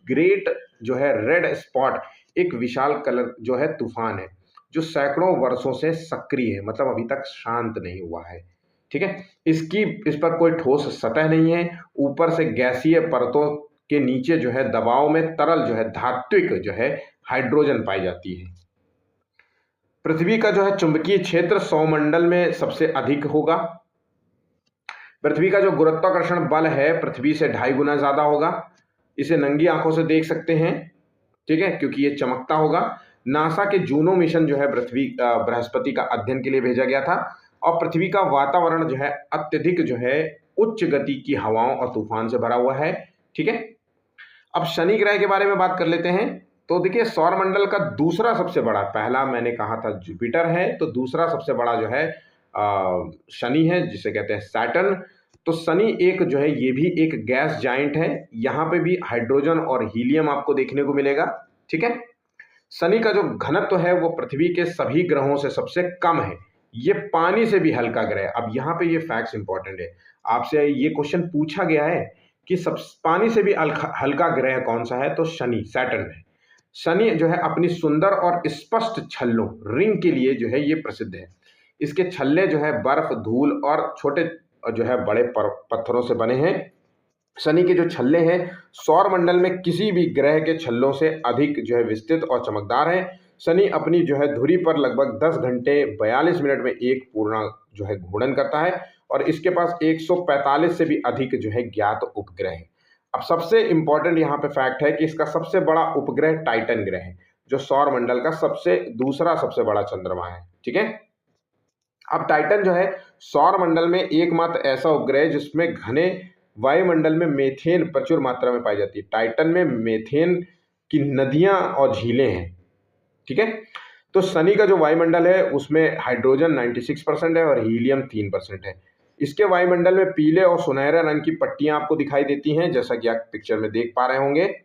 ग्रेट जो है रेड स्पॉट, एक विशाल कलर जो है तूफान है, जो सैकड़ों वर्षों से सक्रिय है, मतलब अभी तक शांत नहीं हुआ है। ठीक है, इस पर कोई ठोस सतह नहीं है। ऊपर से गैसीय परतों के नीचे जो है दबाव में तरल जो है धात्विक जो है हाइड्रोजन पाई जाती है। पृथ्वी का जो है चुंबकीय क्षेत्र सौरमंडल में सबसे अधिक होगा। पृथ्वी का जो गुरुत्वाकर्षण बल है पृथ्वी से 2.5 गुना ज्यादा होगा। इसे नंगी आंखों से देख सकते हैं। ठीक है, क्योंकि ये चमकता होगा। नासा के जूनो मिशन जो है बृहस्पति का अध्ययन के लिए भेजा गया था। और पृथ्वी का वातावरण जो है अत्यधिक जो है उच्च गति की हवाओं और तूफान से भरा हुआ है। ठीक है, अब शनि ग्रह के बारे में बात कर लेते हैं। तो देखिए सौरमंडल का दूसरा सबसे बड़ा, पहला मैंने कहा था जुपिटर है, तो दूसरा सबसे बड़ा जो है शनि है, जिसे कहते हैं सैटर्न। तो शनि एक जो है ये भी एक गैस जाइंट है। यहाँ पे भी हाइड्रोजन और हीलियम आपको देखने को मिलेगा। ठीक है, शनि का जो घनत्व है वो पृथ्वी के सभी ग्रहों से सबसे कम है। ये पानी से भी हल्का ग्रह है। अब यहाँ पे ये फैक्ट्स इंपॉर्टेंट है, आपसे ये क्वेश्चन पूछा गया है कि सब पानी से भी हल्का ग्रह कौन सा है, तो शनि, सैटर्न है। शनि जो है अपनी सुंदर और स्पष्ट छल्लों, रिंग के लिए जो है ये प्रसिद्ध है। इसके छल्ले जो है बर्फ, धूल और छोटे जो है बड़े पत्थरों से बने हैं। शनि के जो छल्ले हैं सौरमंडल में किसी भी ग्रह के छल्लों से अधिक जो है विस्तृत और चमकदार है। शनि अपनी जो है धुरी पर लगभग 10 घंटे 42 मिनट में एक पूर्ण जो है घूर्णन करता है। और इसके पास 145 से भी अधिक जो है ज्ञात उपग्रह है। अब सबसे इंपॉर्टेंट यहाँ पे फैक्ट है कि इसका सबसे बड़ा उपग्रह टाइटन ग्रह है, जो सौरमंडल का दूसरा सबसे बड़ा चंद्रमा है। ठीक है, अब टाइटन जो है सौरमंडल में एकमात्र ऐसा उपग्रह है जिसमें घने वायुमंडल में मेथेन प्रचुर मात्रा में पाई जाती है। टाइटन में मेथेन की नदियां और झीलें हैं। ठीक है, तो शनि का जो वायुमंडल है उसमें हाइड्रोजन 96% है और हीलियम 3% है। इसके वायुमंडल में पीले और सुनहरे रंग की पट्टियां आपको दिखाई देती हैं, जैसा कि आप पिक्चर में देख पा रहे होंगे।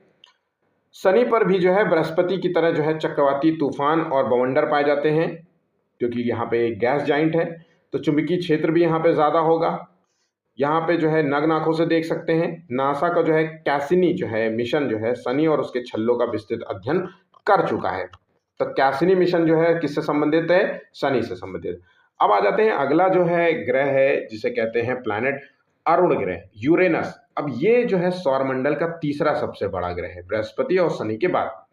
शनि पर भी जो है बृहस्पति की तरह जो है चक्रवाती तूफान और बवंडर पाए जाते हैं, क्योंकि यहाँ पे एक गैस जाइंट है। तो चुंबकीय क्षेत्र भी यहाँ पे ज्यादा होगा। यहाँ पे जो है नग्न आंखों से देख सकते हैं। नासा का जो है कैसिनी जो है मिशन जो है शनि और उसके छल्लों का विस्तृत अध्ययन कर चुका है। तो कैसिनी मिशन जो है किससे संबंधित है? शनि से संबंधित। अब आ जाते हैं अगला जो है ग्रह है जिसे कहते हैं प्लैनेट, अरुण ग्रह यूरेनस, अब ये जो है सौरमंडल का तीसरा सबसे बड़ा ग्रह है बृहस्पति और शनि के बाद।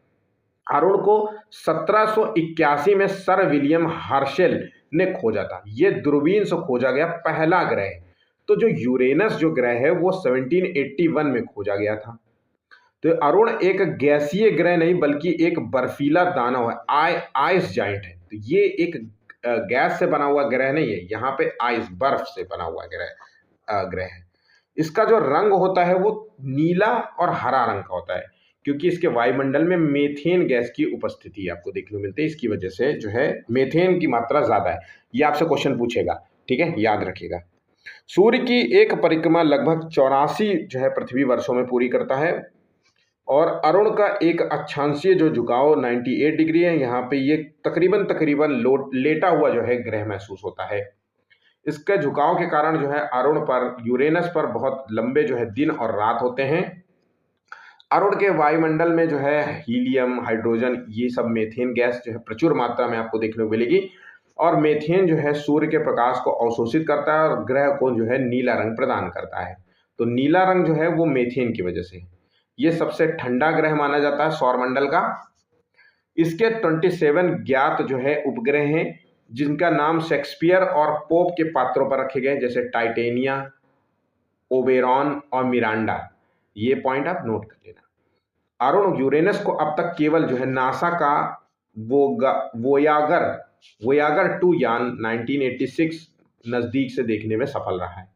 अरुण को 1781 में सर विलियम हर्शेल ने खोजा था। ये दूरबीन से खोजा गया पहला ग्रह है। तो जो यूरेनस जो ग्रह है वो 1781 में खोजा गया था। तो अरुण एक गैसीय ग्रह नहीं बल्कि एक बर्फीला दानव है, आइस जाइंट है। तो ये एक गैस से बना हुआ ग्रह नहीं है, यहाँ पे आइस बर्फ से बना हुआ ग्रह है। इसका जो रंग होता है वो नीला और हरा रंग का होता है, क्योंकि इसके वायुमंडल में मेथेन गैस की उपस्थिति आपको देखने को मिलती है। इसकी वजह से जो है मेथेन की मात्रा ज्यादा है। ये आपसे क्वेश्चन पूछेगा, ठीक है, याद रखिएगा। सूर्य की एक परिक्रमा लगभग 84 जो है पृथ्वी वर्षों में पूरी करता है। और अरुण का एक अक्षांशीय जो झुकाव 98 डिग्री है, यहाँ पे ये तकरीबन तकरीबन लेटा हुआ जो है ग्रह महसूस होता है। इसके झुकाव के कारण जो है अरुण पर, यूरेनस पर बहुत लंबे जो है दिन और रात होते हैं। अरुण के वायुमंडल में जो है हीलियम, हाइड्रोजन, ये सब मेथेन गैस जो है प्रचुर मात्रा में आपको देखने को मिलेगी। और मेथेन जो है सूर्य के प्रकाश को अवशोषित करता है और ग्रह को जो है नीला रंग प्रदान करता है। तो नीला रंग जो है वो मेथेन की वजह से। ये सबसे ठंडा ग्रह माना जाता है सौरमंडल का। इसके 27 ज्ञात जो है उपग्रह हैं, जिनका नाम शेक्सपियर और पोप के पात्रों पर रखे गए, जैसे टाइटेनिया, ओबेरॉन और मिरांडा। ये पॉइंट आप नोट कर लेना। अरुण यूरेनस को अब तक केवल जो है नासा का वोयागर वोयागर 2 यान 1986 नजदीक से देखने में सफल रहा है।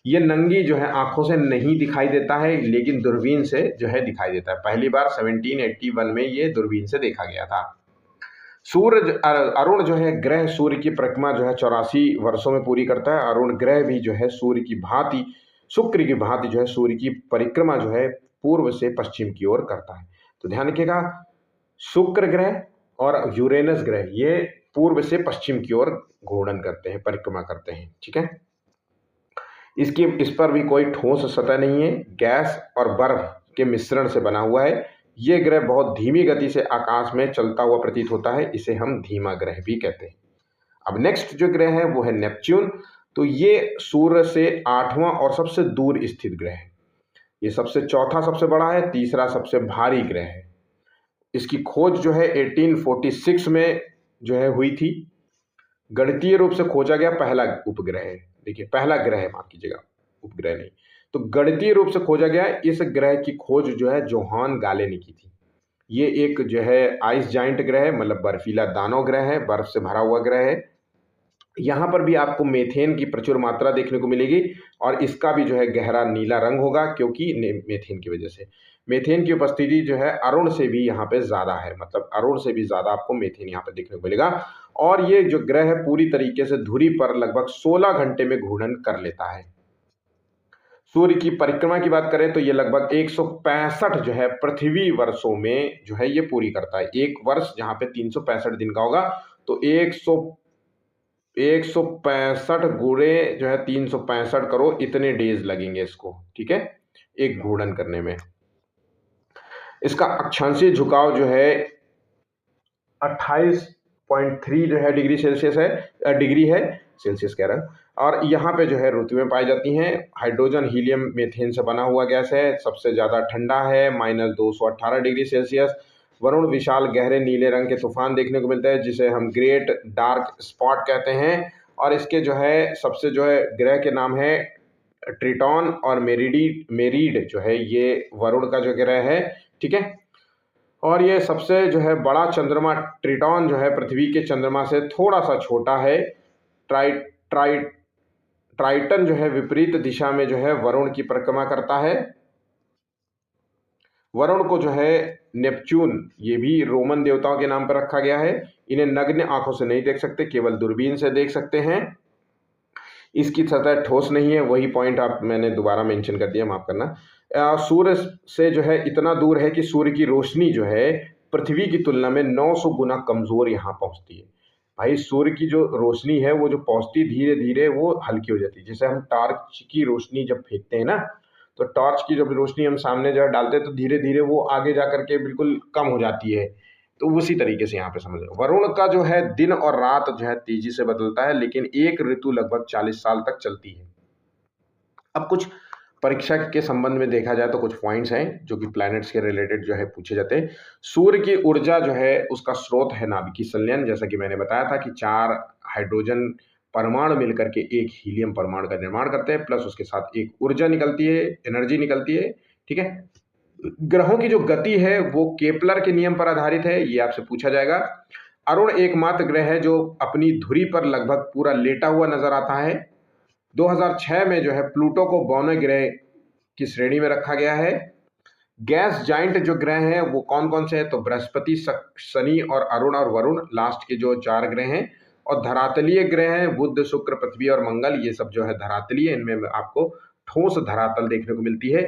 ये नंगी जो है आंखों से नहीं दिखाई देता है, लेकिन दूरबीन से जो है दिखाई देता है। पहली बार 1781 में ये दूरबीन से देखा गया था। सूर्य अरुण जो है ग्रह सूर्य की परिक्रमा जो है 84 वर्षों में पूरी करता है। अरुण ग्रह भी जो है सूर्य की भांति, शुक्र की भांति जो है सूर्य की परिक्रमा जो है पूर्व से पश्चिम की ओर करता है। तो ध्यान रखिएगा, शुक्र ग्रह और यूरेनस ग्रह ये पूर्व से पश्चिम की ओर घूर्णन करते हैं, परिक्रमा करते हैं, ठीक है। इस पर भी कोई ठोस सतह नहीं है, गैस और बर्फ के मिश्रण से बना हुआ है। ये ग्रह बहुत धीमी गति से आकाश में चलता हुआ प्रतीत होता है, इसे हम धीमा ग्रह भी कहते हैं। अब नेक्स्ट जो ग्रह है वो है नेपच्यून। तो ये सूर्य से 8वां और सबसे दूर स्थित ग्रह है। ये चौथा सबसे बड़ा है, तीसरा सबसे भारी ग्रह है। इसकी खोज जो है 1846 में जो है हुई थी। गणितीय रूप से खोजा गया पहला उपग्रह है। देखिए, पहला ग्रह है, माफ कीजिएगा, उपग्रह नहीं। तो गणितीय रूप से खोजा गया, इस ग्रह की खोज जो है जोहान गाले ने की थी। ये एक जो है आइस जाइंट ग्रह है, मतलब बर्फीला दानव ग्रह है, बर्फ से भरा हुआ ग्रह है। यहाँ पर भी आपको मेथेन की प्रचुर मात्रा देखने को मिलेगी और इसका भी जो है गहरा नीला रंग होगा, क्योंकि मेथेन की वजह से। मेथेन की उपस्थिति जो है अरुण से भी यहाँ पे ज्यादा है, मतलब अरुण से भी ज्यादा आपको मेथेन यहाँ पे देखने को मिलेगा। और ये जो ग्रह है पूरी तरीके से धुरी पर लगभग 16 घंटे में घूर्णन कर लेता है। सूर्य की परिक्रमा की बात करें तो ये लगभग 165 जो है पृथ्वी वर्षों में जो है ये पूरी करता है। एक वर्ष जहाँ पे 365 दिन का होगा, तो 165 गुणे जो है 365 करो, इतने डेज लगेंगे इसको, ठीक है, एक घूर्णन करने में। इसका अक्षांशीय झुकाव जो है 28.3 जो है डिग्री सेल्सियस है, डिग्री है, सेल्सियस कह रहा है। और यहाँ पे जो है ऋतुएं पाई जाती हैं। हाइड्रोजन, हीलियम, मेथेन से बना हुआ गैस है। सबसे ज्यादा ठंडा है, -218 डिग्री सेल्सियस। वरुण विशाल गहरे नीले रंग के तूफान देखने को मिलते हैं, जिसे हम ग्रेट डार्क स्पॉट कहते हैं। और इसके जो है सबसे जो है ग्रह के नाम है ट्रिटॉन और मेरीड जो है ये वरुण का जो ग्रह है, ठीक है। और ये सबसे जो है बड़ा चंद्रमा ट्रिटॉन जो है पृथ्वी के चंद्रमा से थोड़ा सा छोटा है। ट्राइ ट्राइ ट्राइटन जो है विपरीत दिशा में जो है वरुण की परिक्रमा करता है। वरुण को जो है नेपच्यून, ये भी रोमन देवताओं के नाम पर रखा गया है। इन्हें नग्न आंखों से नहीं देख सकते, केवल दूरबीन से देख सकते हैं। इसकी सतह ठोस नहीं है, वही पॉइंट आप मैंने दोबारा मेंशन कर दिया, माफ करना। सूर्य से जो है इतना दूर है कि सूर्य की रोशनी जो है पृथ्वी की तुलना में 900 गुना कमजोर यहाँ पहुंचती है। भाई सूर्य की जो रोशनी है वो जो पहुंचती धीरे धीरे वो हल्की हो जाती है। जैसे हम टॉर्च की रोशनी जब फेंकते हैं ना, तो टॉर्च की जब रोशनी हम सामने जब डालते हैं तो धीरे धीरे वो आगे जा करके बिल्कुल कम हो जाती है। तो उसी तरीके से यहाँ पे समझ लो, वरुण का जो है दिन और रात जो है तेजी से बदलता है, लेकिन एक ऋतु लगभग 40 साल तक चलती है। अब कुछ परीक्षा के संबंध में देखा जाए तो कुछ पॉइंट्स हैं जो कि प्लैनेट्स के रिलेटेड जो है पूछे जाते हैं। सूर्य की ऊर्जा जो है उसका स्रोत है नाभिकीय संलयन, जैसा कि मैंने बताया था कि 4 हाइड्रोजन परमाणु मिलकर के एक हीलियम परमाणु का निर्माण करते हैं, प्लस उसके साथ एक ऊर्जा निकलती है, एनर्जी निकलती है। ठीक है, ग्रहों की जो गति है वो केपलर के नियम पर आधारित है, ये आपसे पूछा जाएगा। अरुण एकमात्र ग्रह है जो अपनी धुरी पर लगभग पूरा लेटा हुआ नजर आता है। 2006 में जो है प्लूटो को बौने ग्रह की श्रेणी में रखा गया है। गैस जाइंट जो ग्रह हैं वो कौन कौन से हैं, तो बृहस्पति, शनि और अरुण और वरुण, लास्ट के जो 4 ग्रह हैं। और धरातलीय ग्रह हैं बुध, शुक्र, पृथ्वी और मंगल, ये सब जो है धरातलीय, इनमें आपको ठोस धरातल देखने को मिलती है।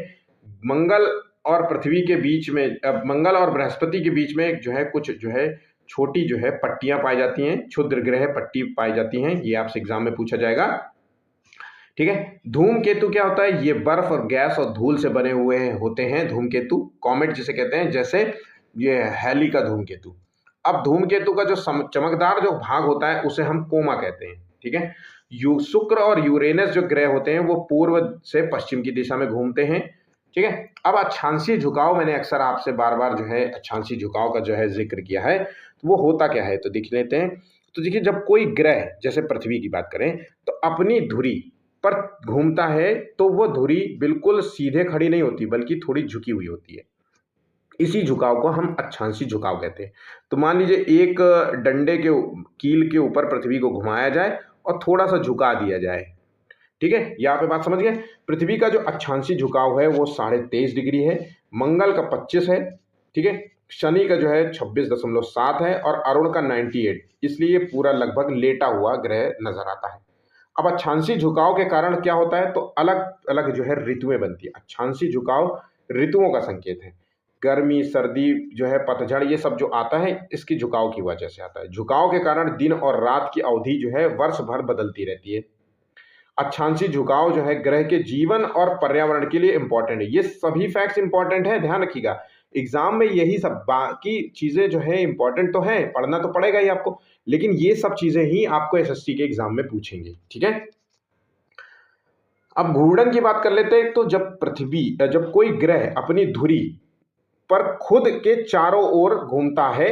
मंगल और पृथ्वी के बीच में, मंगल और बृहस्पति के बीच में जो है कुछ जो है छोटी जो है पट्टियां पाई जाती हैं, क्षुद्र ग्रह पट्टी पाई जाती हैं, ये आपसे एग्जाम में पूछा जाएगा। ठीक है, धूमकेतु क्या होता है, ये बर्फ और गैस और धूल से बने हुए होते हैं धूमकेतु, कॉमेट जिसे कहते हैं, जैसे ये हैली का धूमकेतु। अब धूमकेतु का जो चमकदार जो भाग होता है उसे हम कोमा कहते हैं। ठीक है, शुक्र और यूरेनस जो ग्रह होते हैं वो पूर्व से पश्चिम की दिशा में घूमते हैं। ठीक है, अब अक्षांशीय झुकाव, मैंने अक्सर आपसे बार बार जो है अक्षांशीय झुकाव का जो है जिक्र किया है, तो वो होता क्या है तो देख लेते हैं। तो देखिए, जब कोई ग्रह जैसे पृथ्वी की बात करें तो अपनी धुरी पर घूमता है तो वो धुरी बिल्कुल सीधे खड़ी नहीं होती बल्कि थोड़ी झुकी हुई होती है। इसी झुकाव को हम अक्षांशीय झुकाव कहते हैं। तो मान लीजिए एक डंडे के कील के ऊपर पृथ्वी को घुमाया जाए और थोड़ा सा झुका दिया जाए। ठीक है, यहाँ पे बात समझ गए। पृथ्वी का जो अक्षांशीय झुकाव है वो 23.5 डिग्री है, मंगल का 25 है। ठीक है, शनि का जो है 26.7 है और अरुण का 98, इसलिए पूरा लगभग लेटा हुआ ग्रह नजर आता है। अब अक्षांशीय झुकाव के कारण क्या होता है, तो अलग अलग जो है ऋतुएं बनती है। अक्षांशीय झुकाव ऋतुओं का संकेत है। गर्मी, सर्दी जो है, पतझड़, ये सब जो आता है इसकी झुकाव की वजह से आता है। झुकाव के कारण दिन और रात की अवधि जो है वर्ष भर बदलती रहती है। अक्षांशीय झुकाव जो है ग्रह के जीवन और पर्यावरण के लिए इंपॉर्टेंट है। ये सभी फैक्ट्स इंपॉर्टेंट है, ध्यान रखिएगा। एग्जाम में यही सब बाकी चीजें जो है इंपॉर्टेंट तो है, पढ़ना तो पड़ेगा ही आपको, लेकिन ये सब चीजें ही आपको एसएससी के एग्जाम में पूछेंगे। ठीक है, अब घूर्णन की बात कर लेते हैं। तो जब कोई ग्रह अपनी धुरी पर खुद के चारों ओर घूमता है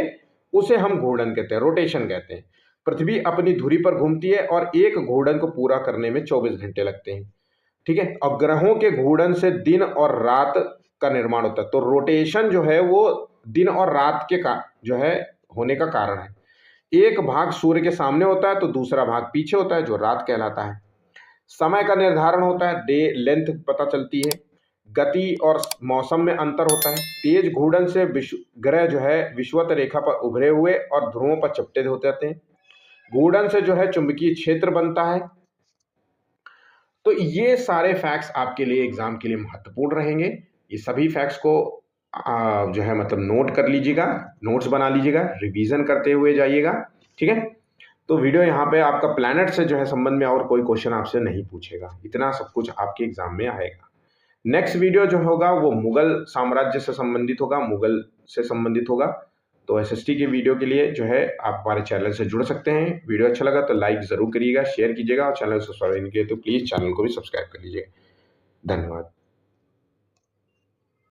उसे हम घूर्णन कहते हैं, रोटेशन कहते हैं। पृथ्वी अपनी धुरी पर घूमती है और एक घूर्णन को पूरा करने में 24 घंटे लगते हैं। ठीक है, और ग्रहों के घूर्णन से दिन और रात का निर्माण होता है। तो रोटेशन जो है वो दिन और रात के का जो है होने का कारण है। एक भाग सूर्य के सामने होता है तो दूसरा भाग पीछे होता है जो रात कहलाता है। समय का निर्धारण होता है, डे लेंथ पता चलती है। गति और मौसम में अंतर होता है। तेज घूर्णन से ग्रह जो है विषुवत रेखा पर उभरे हुए और ध्रुवों पर चपटे हो जाते हैं। घूर्णन से जो है चुंबकीय क्षेत्र बनता है। तो ये सारे फैक्ट्स आपके लिए एग्जाम के लिए महत्वपूर्ण रहेंगे। ये सभी फैक्ट्स को जो है मतलब नोट कर लीजिएगा, नोट्स बना लीजिएगा, रिवीजन करते हुए जाइएगा। ठीक है, तो वीडियो यहाँ पे आपका प्लैनेट से जो है संबंध में और कोई क्वेश्चन आपसे नहीं पूछेगा, इतना सब कुछ आपके एग्जाम में आएगा। नेक्स्ट वीडियो जो होगा वो मुगल साम्राज्य से संबंधित होगा, मुगल से संबंधित होगा। तो एसएसटी के वीडियो के लिए जो है आप हमारे चैनल से जुड़ सकते हैं। वीडियो अच्छा लगा तो लाइक जरूर करिएगा, शेयर कीजिएगा और चैनल सब्सक्राइब नहीं किए तो प्लीज़ चैनल को भी सब्सक्राइब कर लीजिए। धन्यवाद।